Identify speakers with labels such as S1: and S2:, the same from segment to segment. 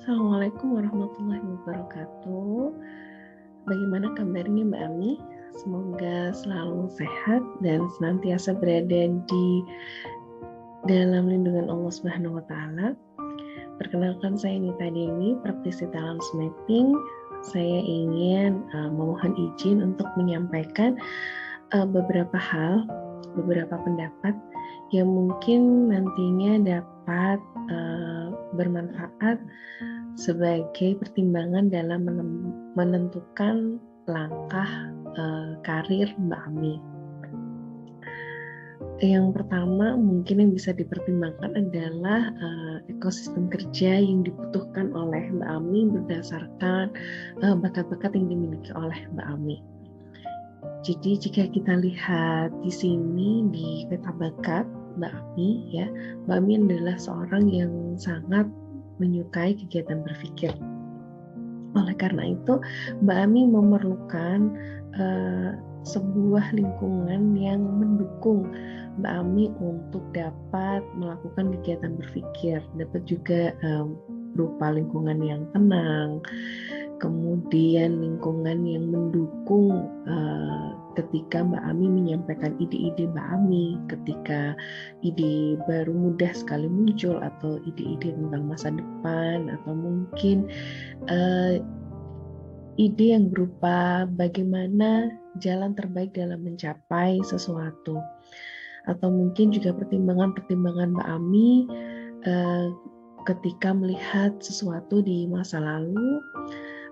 S1: Assalamualaikum warahmatullahi wabarakatuh. Bagaimana kabarnya Mbak Ami? Semoga selalu sehat dan senantiasa berada di dalam lindungan Allah Subhanahu wa taala. Perkenalkan, saya Nita Dewi, praktisi talent mapping. Saya ingin memohon izin untuk menyampaikan beberapa pendapat yang mungkin nantinya dapat bermanfaat sebagai pertimbangan dalam menentukan langkah karir Mbak Ami. Yang pertama mungkin yang bisa dipertimbangkan adalah ekosistem kerja yang dibutuhkan oleh Mbak Ami berdasarkan bakat-bakat yang dimiliki oleh Mbak Ami. Jadi jika kita lihat di sini di peta bakat Mbak Ami, ya, Mbak Ami adalah seorang yang sangat menyukai kegiatan berpikir. Oleh karena itu, Mbak Ami memerlukan sebuah lingkungan yang mendukung Mbak Ami untuk dapat melakukan kegiatan berpikir. Dapat juga berupa lingkungan yang tenang, kemudian lingkungan yang mendukung ketika Mbak Ami menyampaikan ide-ide Mbak Ami, ketika ide baru mudah sekali muncul, atau ide-ide tentang masa depan, atau mungkin ide yang berupa bagaimana jalan terbaik dalam mencapai sesuatu, atau mungkin juga pertimbangan-pertimbangan Mbak Ami ketika melihat sesuatu di masa lalu,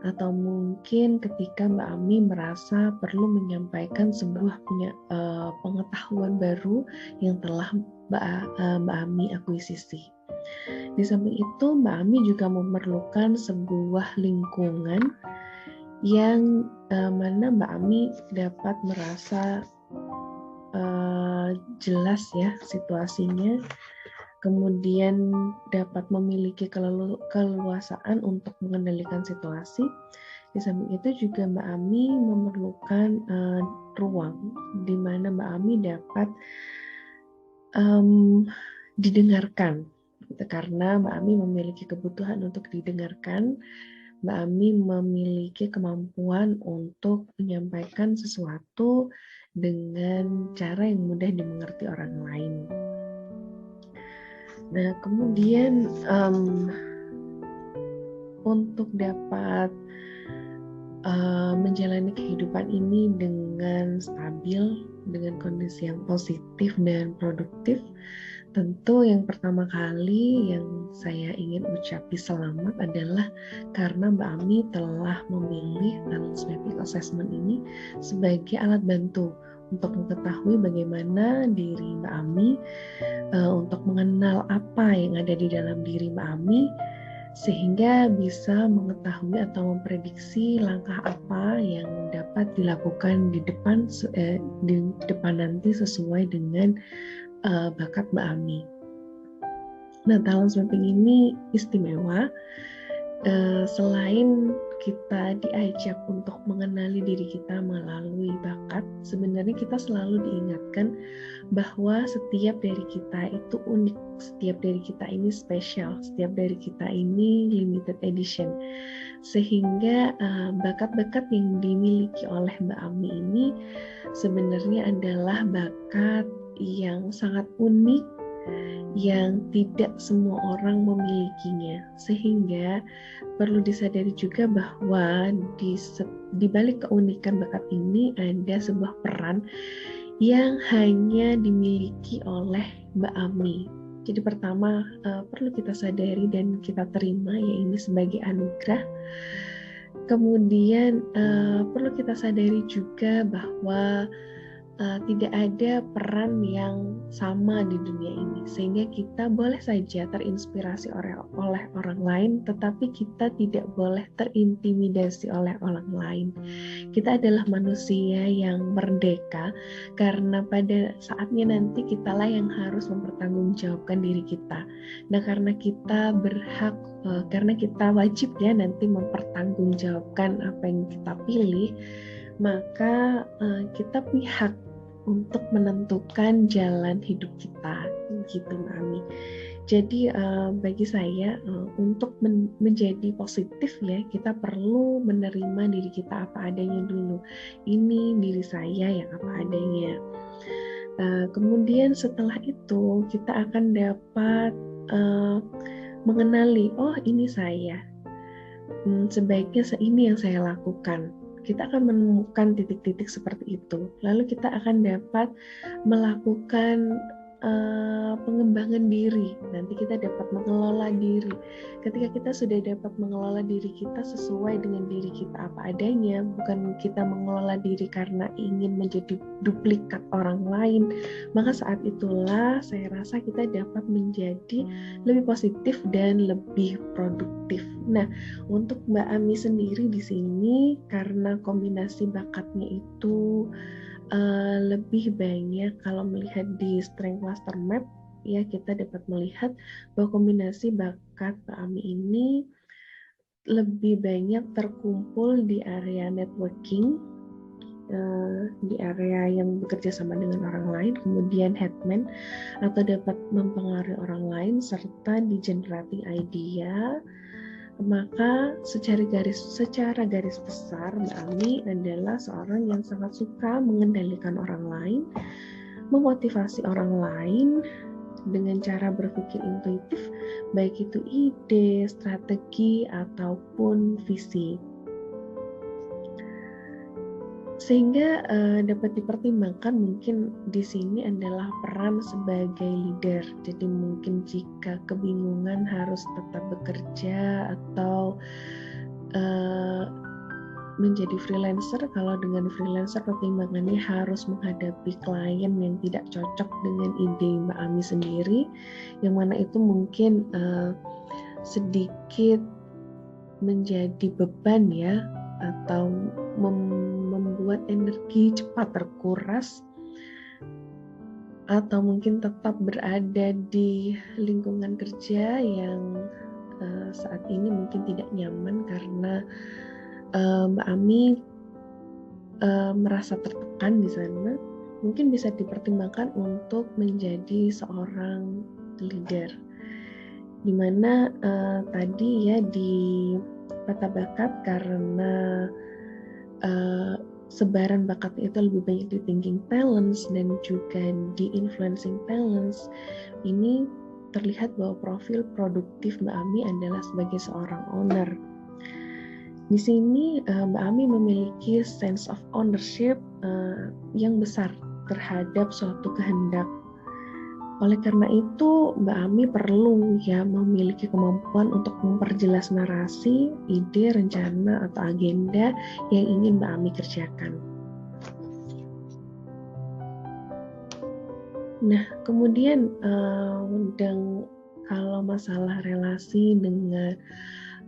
S1: atau mungkin ketika Mbak Ami merasa perlu menyampaikan sebuah pengetahuan baru yang telah Mbak Ami akuisisi. Di samping itu, Mbak Ami juga memerlukan sebuah lingkungan yang mana Mbak Ami dapat merasa jelas ya situasinya, kemudian dapat memiliki keleluasaan untuk mengendalikan situasi. Di samping itu juga Mbak Ami memerlukan ruang di mana Mbak Ami dapat didengarkan, karena Mbak Ami memiliki kebutuhan untuk didengarkan. Mbak Ami memiliki kemampuan untuk menyampaikan sesuatu dengan cara yang mudah dimengerti orang lain. Nah, kemudian untuk dapat menjalani kehidupan ini dengan stabil, dengan kondisi yang positif dan produktif, tentu yang pertama kali yang saya ingin ucapi selamat adalah karena Mbak Ami telah memilih talent mapping assessment ini sebagai alat bantu untuk mengetahui bagaimana diri Mbak Ami, untuk mengenal apa yang ada di dalam diri Mbak Ami, sehingga bisa mengetahui atau memprediksi langkah apa yang dapat dilakukan di depan nanti sesuai dengan bakat Mbak Ami. Nah, talent mapping ini istimewa. Selain kita diajak untuk mengenali diri kita melalui bakat, sebenarnya kita selalu diingatkan bahwa setiap dari kita itu unik, setiap dari kita ini spesial, setiap dari kita ini limited edition. Sehingga bakat-bakat yang dimiliki oleh Mbak Ami ini sebenarnya adalah bakat yang sangat unik, yang tidak semua orang memilikinya, sehingga perlu disadari juga bahwa di balik keunikan bakat ini ada sebuah peran yang hanya dimiliki oleh Mbak Ami. Jadi pertama perlu kita sadari dan kita terima ya ini sebagai anugerah. Kemudian perlu kita sadari juga bahwa tidak ada peran yang sama di dunia ini, sehingga kita boleh saja terinspirasi oleh orang lain, tetapi kita tidak boleh terintimidasi oleh orang lain. Kita adalah manusia yang merdeka, karena pada saatnya nanti kitalah yang harus mempertanggungjawabkan diri kita. Nah, karena kita berhak, karena kita wajib ya nanti mempertanggungjawabkan apa yang kita pilih, maka kita punya hak untuk menentukan jalan hidup kita, gitu Mbak Ami. Jadi bagi saya untuk menjadi positif ya, kita perlu menerima diri kita apa adanya dulu. Ini diri saya yang apa adanya. Kemudian setelah itu kita akan dapat mengenali, oh ini saya. Sebaiknya ini yang saya lakukan. Kita akan menemukan titik-titik seperti itu. Lalu kita akan dapat melakukan pengembangan diri. Nanti kita dapat mengelola diri. Ketika kita sudah dapat mengelola diri kita sesuai dengan diri kita apa adanya, bukan kita mengelola diri karena ingin menjadi duplikat orang lain, maka saat itulah saya rasa kita dapat menjadi lebih positif dan lebih produktif. Nah, untuk Mbak Ami sendiri di sini karena kombinasi bakatnya itu lebih banyak kalau melihat di Strength Cluster Map ya, kita dapat melihat bahwa kombinasi bakat Mbak Ami ini lebih banyak terkumpul di area networking, di area yang bekerja sama dengan orang lain, kemudian headman atau dapat mempengaruhi orang lain, serta di generating idea. Maka secara garis besar Mbak Ami adalah seorang yang sangat suka mengendalikan orang lain, memotivasi orang lain dengan cara berpikir intuitif, baik itu ide, strategi, ataupun visi. Sehingga dapat dipertimbangkan mungkin di sini adalah peran sebagai leader. Jadi mungkin jika kebingungan harus tetap bekerja atau menjadi freelancer, kalau dengan freelancer pertimbangannya harus menghadapi klien yang tidak cocok dengan ide Mbak Ami sendiri, yang mana itu mungkin sedikit menjadi beban ya, atau membuat energi cepat terkuras, atau mungkin tetap berada di lingkungan kerja yang saat ini mungkin tidak nyaman karena Mbak Ami merasa tertekan di sana, mungkin bisa dipertimbangkan untuk menjadi seorang leader. Dimana tadi ya di peta bakat karena sebaran bakatnya itu lebih banyak di thinking talents dan juga di influencing talents, ini terlihat bahwa profil produktif Mbak Ami adalah sebagai seorang owner. Di sini Mbak Ami memiliki sense of ownership yang besar terhadap suatu kehendak. Oleh karena itu, Mbak Ami perlu ya memiliki kemampuan untuk memperjelas narasi, ide, rencana, atau agenda yang ingin Mbak Ami kerjakan. Nah, kemudian kalau masalah relasi dengan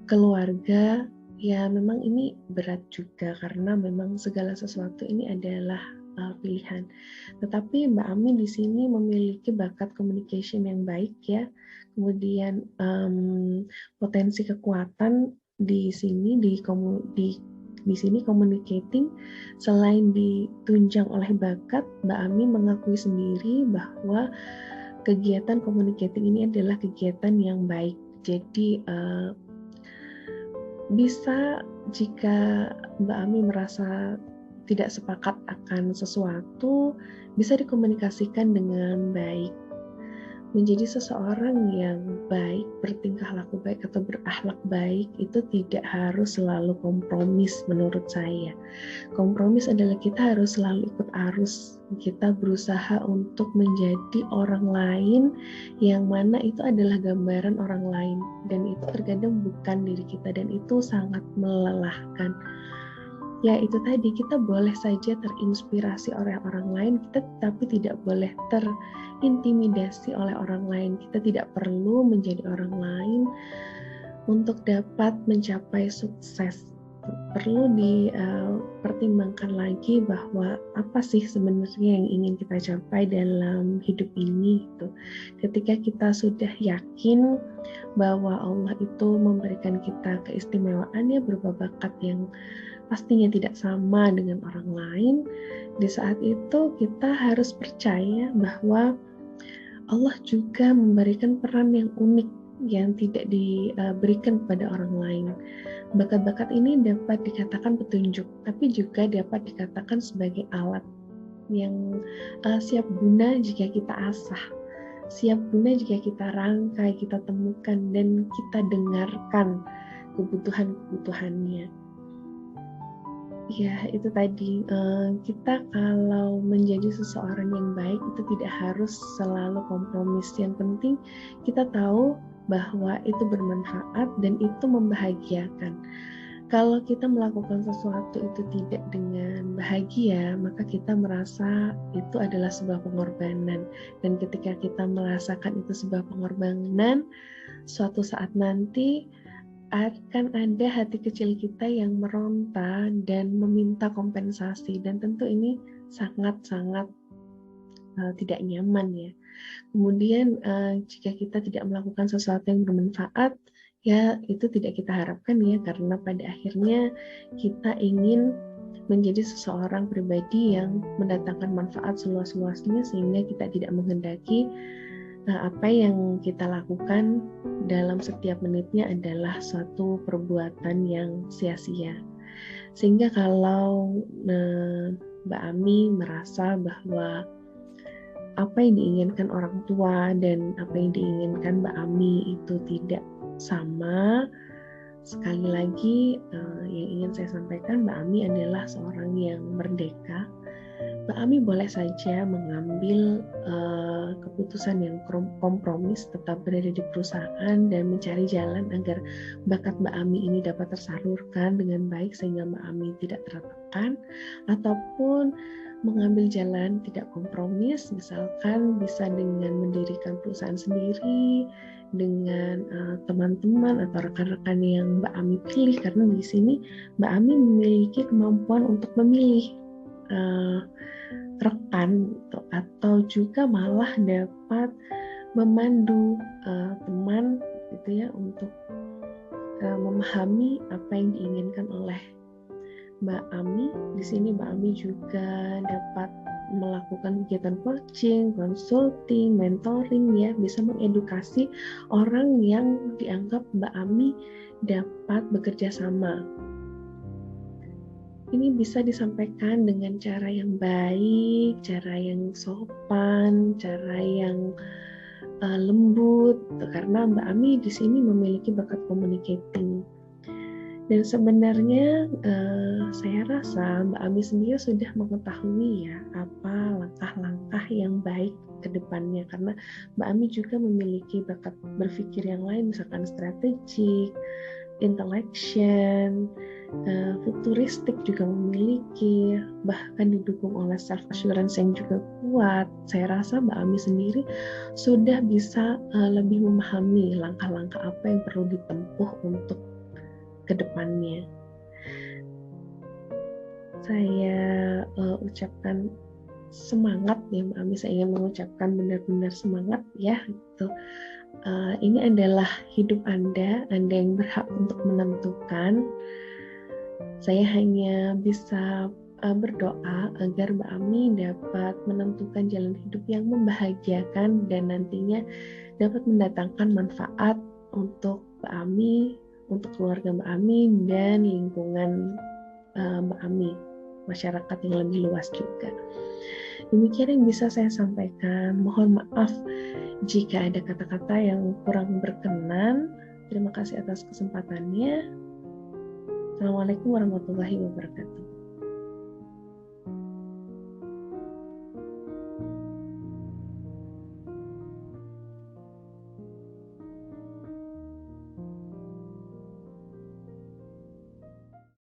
S1: keluarga, ya memang ini berat juga karena memang segala sesuatu ini adalah pilihan. Tetapi Mbak Ami di sini memiliki bakat communication yang baik ya. Kemudian potensi kekuatan di sini di sini communicating, selain ditunjang oleh bakat, Mbak Ami mengakui sendiri bahwa kegiatan communicating ini adalah kegiatan yang baik. Jadi bisa jika Mbak Ami merasa tidak sepakat akan sesuatu, bisa dikomunikasikan dengan baik. Menjadi seseorang yang baik, bertingkah laku baik atau berakhlak baik itu tidak harus selalu kompromis menurut saya. Kompromis adalah kita harus selalu ikut arus. Kita berusaha untuk menjadi orang lain yang mana itu adalah gambaran orang lain. Dan itu terkadang bukan diri kita dan itu sangat melelahkan. Ya itu tadi, kita boleh saja terinspirasi oleh orang lain, kita tapi tidak boleh terintimidasi oleh orang lain. Kita tidak perlu menjadi orang lain untuk dapat mencapai sukses. Perlu dipertimbangkan lagi bahwa apa sih sebenarnya yang ingin kita capai dalam hidup ini gitu. Ketika kita sudah yakin bahwa Allah itu memberikan kita keistimewaan ya berupa bakat yang pastinya tidak sama dengan orang lain, di saat itu kita harus percaya bahwa Allah juga memberikan peran yang unik yang tidak diberikan kepada orang lain. Bakat-bakat ini dapat dikatakan petunjuk, tapi juga dapat dikatakan sebagai alat yang siap guna jika kita asah, siap guna jika kita rangkai, kita temukan, dan kita dengarkan kebutuhan-kebutuhannya. Ya, itu tadi, kita kalau menjadi seseorang yang baik itu tidak harus selalu kompromis. Yang penting kita tahu bahwa itu bermanfaat dan itu membahagiakan. Kalau kita melakukan sesuatu itu tidak dengan bahagia, maka kita merasa itu adalah sebuah pengorbanan. Dan ketika kita merasakan itu sebuah pengorbanan, suatu saat nanti akan ada hati kecil kita yang meronta dan meminta kompensasi, dan tentu ini sangat-sangat tidak nyaman ya. Kemudian jika kita tidak melakukan sesuatu yang bermanfaat, ya itu tidak kita harapkan ya, karena pada akhirnya kita ingin menjadi seseorang pribadi yang mendatangkan manfaat seluas-luasnya, sehingga kita tidak menghendaki apa yang kita lakukan dalam setiap menitnya adalah suatu perbuatan yang sia-sia. Sehingga kalau Mbak Ami merasa bahwa apa yang diinginkan orang tua dan apa yang diinginkan Mbak Ami itu tidak sama, sekali lagi yang ingin saya sampaikan, Mbak Ami adalah seorang yang merdeka. Mbak Ami boleh saja mengambil keputusan yang kompromis, tetap berada di perusahaan dan mencari jalan agar bakat Mbak Ami ini dapat tersalurkan dengan baik sehingga Mbak Ami tidak tertekan, ataupun mengambil jalan tidak kompromis, misalkan bisa dengan mendirikan perusahaan sendiri dengan teman-teman atau rekan-rekan yang Mbak Ami pilih, karena di sini Mbak Ami memiliki kemampuan untuk memilih rekan gitu, atau juga malah dapat memandu teman gitu ya untuk memahami apa yang diinginkan oleh Mbak Ami. Di sini Mbak Ami juga dapat melakukan kegiatan coaching, consulting, mentoring ya, bisa mengedukasi orang yang dianggap Mbak Ami dapat bekerja sama. Ini bisa disampaikan dengan cara yang baik, cara yang sopan, cara yang lembut, karena Mbak Ami di sini memiliki bakat communicating. Dan sebenarnya saya rasa Mbak Ami sendiri sudah mengetahui ya apa langkah-langkah yang baik ke depannya, karena Mbak Ami juga memiliki bakat berpikir yang lain, misalkan strategik, intellection, futuristik juga memiliki, bahkan didukung oleh self assurance yang juga kuat. Saya rasa Mbak Ami sendiri sudah bisa lebih memahami langkah-langkah apa yang perlu ditempuh untuk kedepannya. Saya ucapkan semangat ya Mbak Ami, saya ingin mengucapkan benar-benar semangat ya gitu. Ini adalah hidup Anda yang berhak untuk menentukan. Saya hanya bisa berdoa agar Mbak Ami dapat menentukan jalan hidup yang membahagiakan dan nantinya dapat mendatangkan manfaat untuk Mbak Ami, untuk keluarga Mbak Ami, dan lingkungan Mbak Ami, masyarakat yang lebih luas juga. Demikian yang bisa saya sampaikan. Mohon maaf jika ada kata-kata yang kurang berkenan. Terima kasih atas kesempatannya. Assalamualaikum warahmatullahi wabarakatuh.